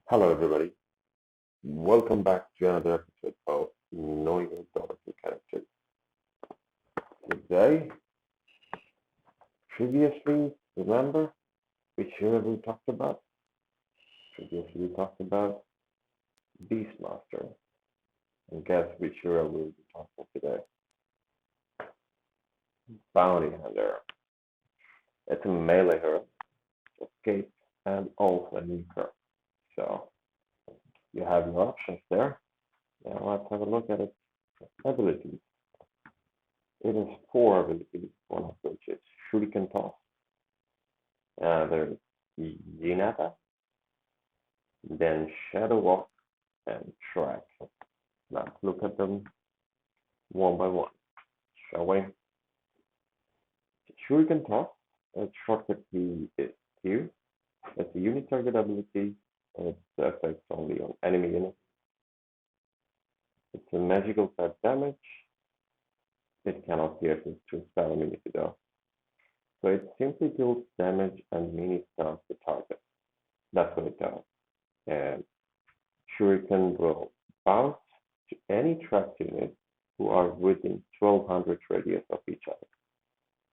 Hello, everybody. Welcome back to another episode of Knowing Your Daughter's Character. Today, previously, remember which hero we talked about? Previously, we talked about Beastmaster. And guess which hero we'll be talking today? Bounty Hunter. It's a melee hero, escape, and also a nuker. So, you have your options there. Now, let's have a look at its abilities. It has four abilities, one of which is Shuriken Toss. There's Zenata, then Shadow Walk, and Track. Let's look at them one by one, shall we? Shuriken Toss, its shortcut key is Q. It's a unit target ability, and its effects only on enemy units. It's a magical type damage. It cannot pierce to spell immunity though. So it simply deals damage and mini stuns the target. That's what it does. And Shuriken will bounce to any tracked unit who are within 1200 radius of each other.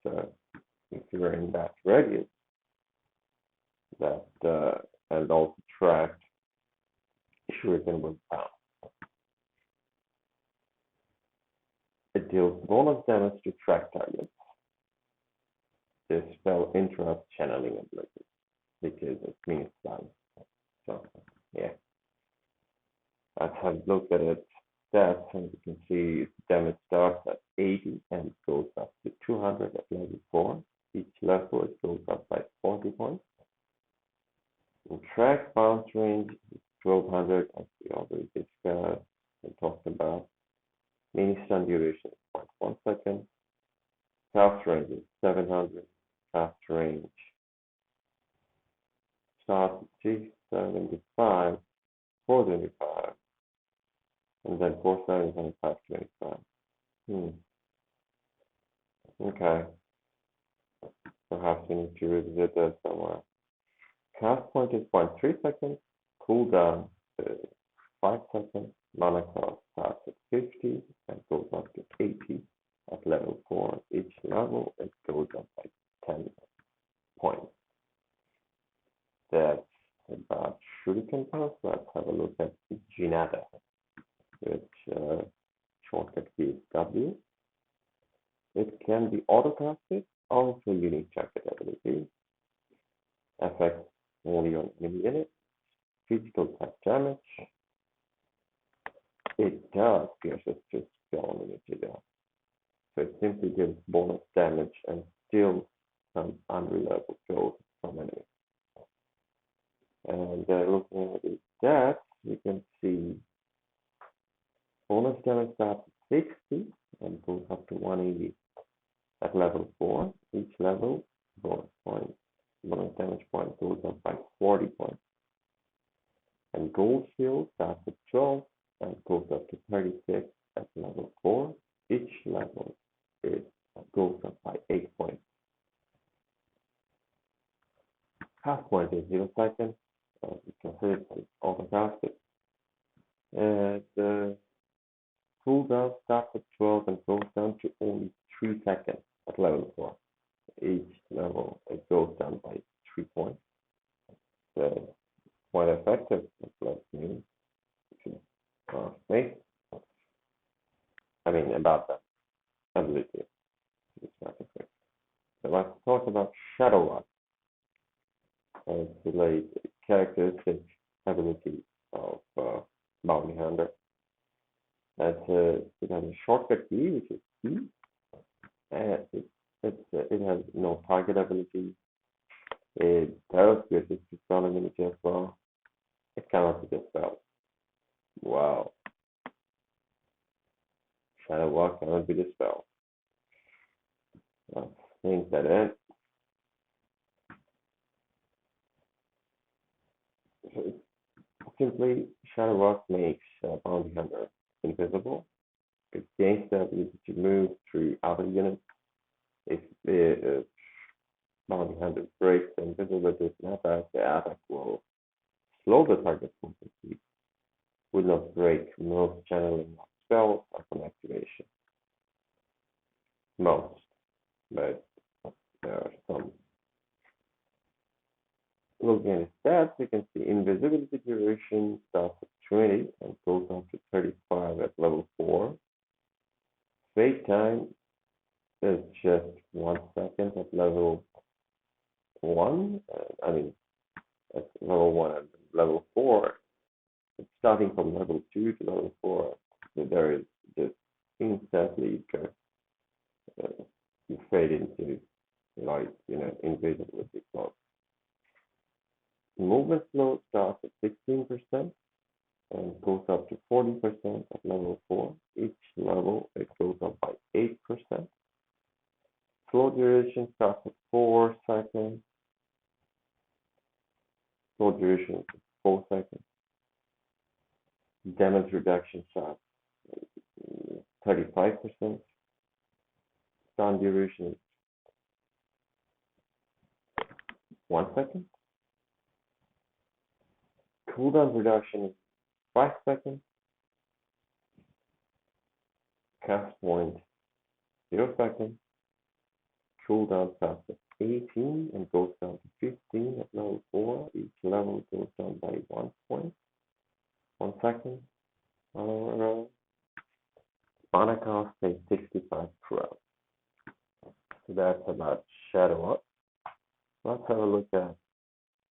So if you're in that radius, and also tracked, Shuriken will bounce. It deals bonus damage to tracked targets. This spell interrupts channeling ability because it means stun. So yeah. Let's have a look at its stats, and you can see its damage starts at 80 and goes up to 200 at level 4. Each level it goes up by 40 points. In track bounce range is 1200, as we already discussed and talked about. Mini stun duration is 0.1 second. Cast range is 700. Cast range starts at 375, 425, and then 475, 525. Okay. Perhaps we need to revisit that somewhere. Cast point is 0.3 seconds. Cooldown is 5 seconds. Mana cost starts at 50 and goes up to 80 at level 4. Each level it goes up by 10 points. That's about Shuriken Toss. Let's have a look at Zenata, which shortcut key is W. It can be auto-casted, also unique target ability. Effects only on enemy units. Physical type damage. It does pierces to spell immunity though. So it simply gives bonus damage and steals some unreliable kills from enemies. And looking at the stats, you can see bonus damage starts at 60 and goes up to 180 at level 4. Each level bonus damage point goes up by 40 points. And gold shield starts at 12 and goes up to 36 at level 4. Each level goes up by 8 points. Cast point is 0 seconds. As you can see, it's auto-casted. And the cooldown starts at 12 and goes down to only 3 seconds at level 4. Each level it goes down by 3 points. So quite effective, if that's me. I mean about that ability. It's not effective. So let's talk about Shadow Walk. It's the characteristic ability of Bounty Hunter. It has a shortcut key, which is E, and it has no target ability. It does resist to spell immunity as well. It cannot be dispelled. Wow. Shadow Walk cannot be dispelled. Let's think that in. Simply, Shadow Walk makes Bounty Hunter invisible. It gains the ability to move through other units. If Bounty Hunter breaks the invisibility snapback, the attack will slow the target movement speed will not break most channeling spells upon activation. Most, but there are some. Looking at stats, we can see invisibility duration starts at 20 and goes on to 35 at level 4. Fade time is just 1 second at level 1. At level 1 and level 4. It's starting from level 2 to level 4. So there is just instantly you fade into invisibility cloak. Movement slow starts at 16% and goes up to 40% at level 4. Each level it goes up by 8%. Slow duration starts at 4 seconds. Slow duration is 4 seconds. Damage reduction starts 35%. Stun duration is 1 second. Cooldown reduction is 5 seconds. Cast point 0 seconds. Cooldown starts at 18 and goes down to 15 at level 4. Each level goes down by 1 point. 1 second. Mana cost is 65 per hour. So that's about Shadow Up. Let's have a look at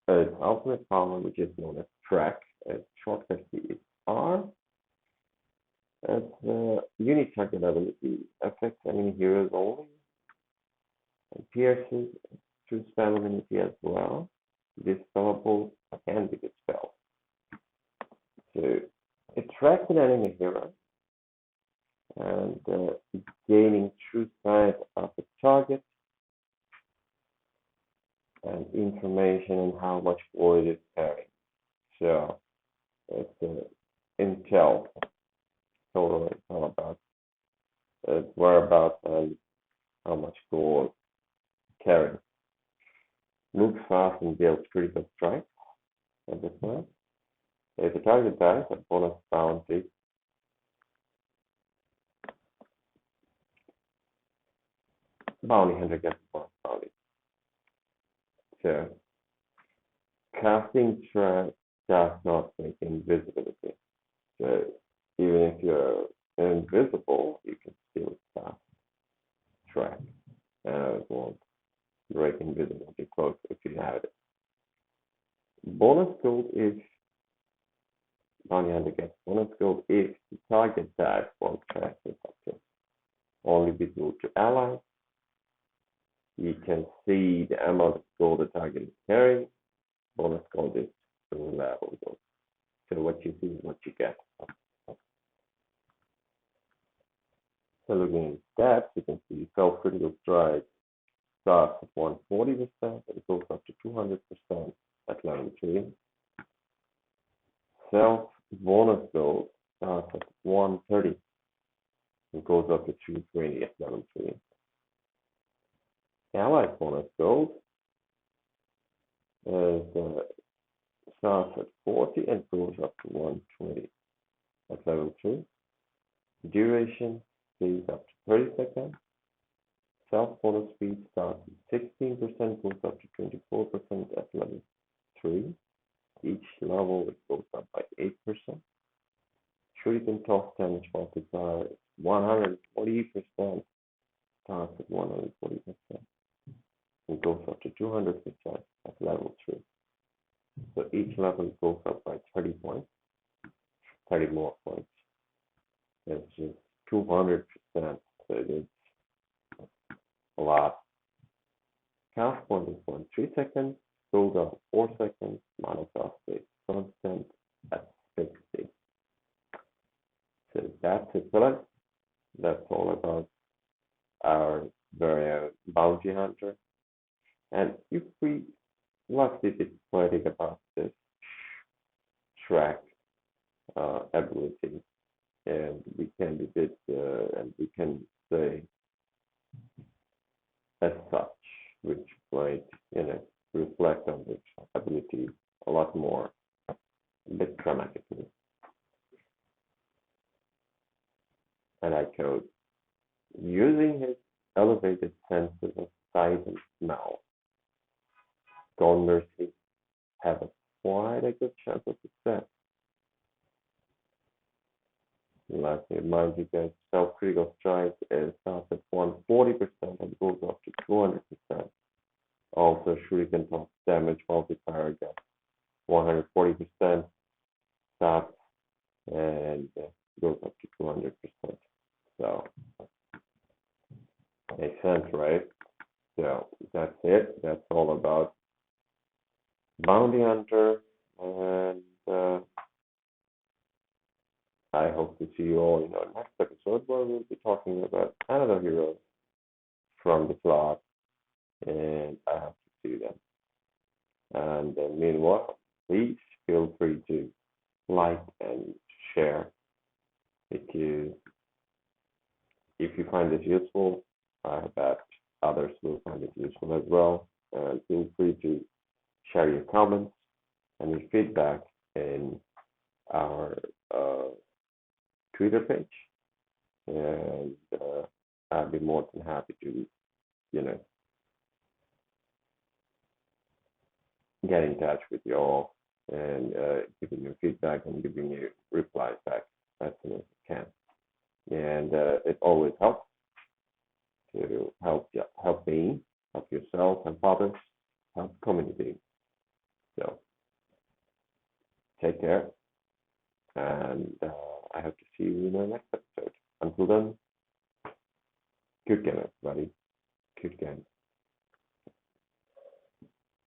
its ultimate power, which is known as Track. Its shortcut key is R. Its unique target ability affects enemy heroes only. And pierces through spell immunity as well. Dispellable can be dispelled. So it tracks an enemy hero and gaining true sight of the target and information on how much gold it is carrying. So it's intel. Totally, it's all about its whereabouts and how much gold carrying. Moves fast and deals critical strikes at this point. If the target dies, a bonus bounty. Bounty hunter gets a bonus bounty. So casting Track does not make invisibility. So even if you're invisible, you can still cast Track. And it won't break invisibility cloak if you have it. Bonus gold if Bounty hunter gets bonus gold if the target dies while Track is active. Only visible to allies. You can see the amount of gold the target is carrying. Bonus gold is the level gold. So what you see is what you get. So looking at stats, you can see self-critical strike starts at 140% and goes up to 200% at level 3. Self-bonus gold starts at 130 and goes up to 220 at level 3. Allied bonus gold starts at 40 and goes up to 120 at level 2. Duration stays up to 30 seconds. Self-bonus speed starts at 16%, goes up to 24% at level 3. Each level it goes up by 8%. Shuriken toss damage multiplier is 140%, starts at 140%. And goes up to 200% at level 3. So each level goes up by 30 points, 30 more points. It's just 200%, so it's a lot. Cast point is 3 seconds, cooldown 4 seconds, mana cost is constant at 60. So that's it, fellas. That's all about our very own bounty hunter. And if we let's be a bit poetic about this Track ability, and we can be bit and we can say as such, which might reflect on this ability a lot more. a bit dramatically. And I quote, using his elevated senses of sight and smell, Don Mercy have quite a good chance of success. Let me remind you guys, self-critical strike starts at 140% and goes up to 200%. Also, Shuriken Toss damage multiplier again, 140% stops and goes up to 200%. So, makes sense, right? So, that's it. That's all about Bounty Hunter, and I hope to see you all in our next episode where we'll be talking about another hero from the slot, and I have to see them. And meanwhile, please feel free to like and share, because if you find this useful, I bet others will find it useful as well. And feel free to share your comments and your feedback in our Twitter page, and I'd be more than happy to, get in touch with you all and giving you feedback and giving you replies back as soon as I can. And it always helps to help me, help yourself, and others, help community. So take care, and I hope to see you in our next episode. Until then, good game, everybody. Good game.